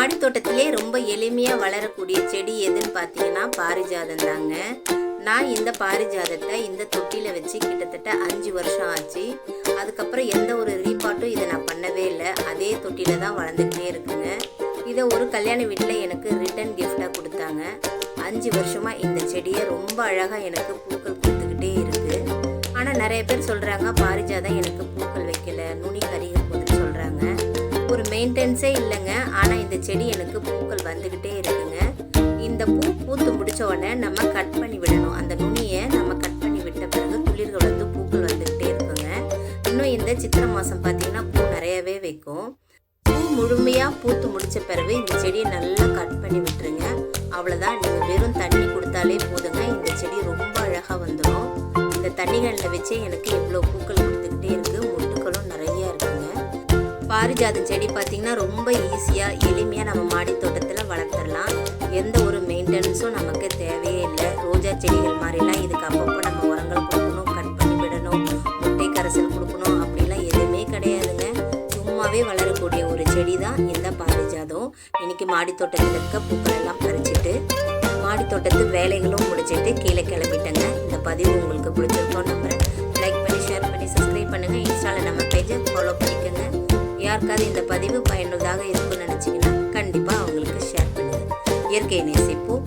மாடி தோட்டத்திலே ரொம்ப எளிமையாக வளரக்கூடிய செடி எதுன்னு பார்த்தீங்கன்னா பாரிஜாதம் தாங்க. நான் இந்த பாரிஜாதத்தை இந்த தொட்டியில் வச்சு கிட்டத்தட்ட 5 வருஷம் ஆச்சு. அதுக்கப்புறம் எந்த ஒரு ரீபாட்டும் இதை நான் பண்ணவே இல்லை. அதே தொட்டியில் தான் வளர்ந்துக்கிட்டே இருக்குங்க. இதை ஒரு கல்யாண வீட்டில் எனக்கு ரிட்டன் கிஃப்டாக கொடுத்தாங்க. 5 வருஷமாக இந்த செடியை ரொம்ப அழகாக எனக்கு பூக்கள் கொடுத்துக்கிட்டே இருக்குது. ஆனால் நிறைய பேர் சொல்கிறாங்க பாரிஜாதம் எனக்கு பூக்கள் வைக்கல, நுனி கருகி போகுதுன்னு சொல்கிறாங்க. ஒரு மெயின்டெனன்ஸே இல்லைங்க. ஆனால் இந்த செடி எனக்கு பூக்கள் வந்துக்கிட்டே இருக்குங்க. இந்த பூ பூத்து முடித்த உடனே நம்ம கட் பண்ணி விடணும். அந்த நுனியை நம்ம கட் பண்ணி விட்ட பிறகு துளிர்கள் வந்து பூக்கள் வந்துக்கிட்டே இருக்குங்க. இன்னும் இந்த சித்திரை மாதம் பார்த்தீங்கன்னா பூ நிறையவே வைக்கும். பூ முழுமையாக பூத்து முடித்த பிறகு இந்த செடியை நல்லா கட் பண்ணி விட்டுருங்க. அவ்வளோதான். நீங்கள் வெறும் தண்ணி கொடுத்தாலே போதுங்க. இந்த செடி ரொம்ப அழகாக வந்துடும். இந்த தண்ணிகளில் வச்சே எனக்கு எவ்வளோ பூக்கள் கொடுத்துக்கிட்டே இருக்குது. மொட்டுக்களும் நிறையா இருக்குங்க. பாரிஜாதம் செடி பார்த்திங்கன்னா ரொம்ப ஈஸியாக எளிமையாக நம்ம மாடி தோட்டத்தில் வளர்த்துடலாம். எந்த ஒரு மெயின்டெனன்ஸும் நமக்கு தேவையே இல்லை. ரோஜா செடிகள் மாதிரிலாம் இதுக்கு அப்பப்போ நம்ம உரங்கள் கொடுக்கணும், கட் பண்ணி விடணும், முட்டை கரைசல் கொடுக்கணும் அப்படிலாம் எதுவுமே கிடையாதுங்க. சும்மாவே வளரக்கூடிய ஒரு செடி தான் இந்த பாரிஜாதம். இன்றைக்கி மாடி தோட்டத்தில் இருக்க பூக்கள் எல்லாம் பறிச்சுட்டு மாடி தோட்டத்து வேலைகளும் முடிச்சுட்டு கீழே கிளம்பிட்டேங்க. இந்த பதிவு உங்களுக்கு பிடிச்சிருக்கோம் நம்புறேன். லைக் பண்ணி, ஷேர் பண்ணி, சப்ஸ்கிரைப் பண்ணுங்கள். இன்ஸ்டாவில் நம்ம பேஜை ஃபாலோ பண்ணிக்கோங்க. யாருக்காவது இந்த பதிவு பயனுள்ளதாக இருக்குன்னு நினச்சிங்கன்னா கண்டிப்பாக அவங்களுக்கு ஷேர் பண்ணுங்கள். இயற்கையை நேசிப்போம்.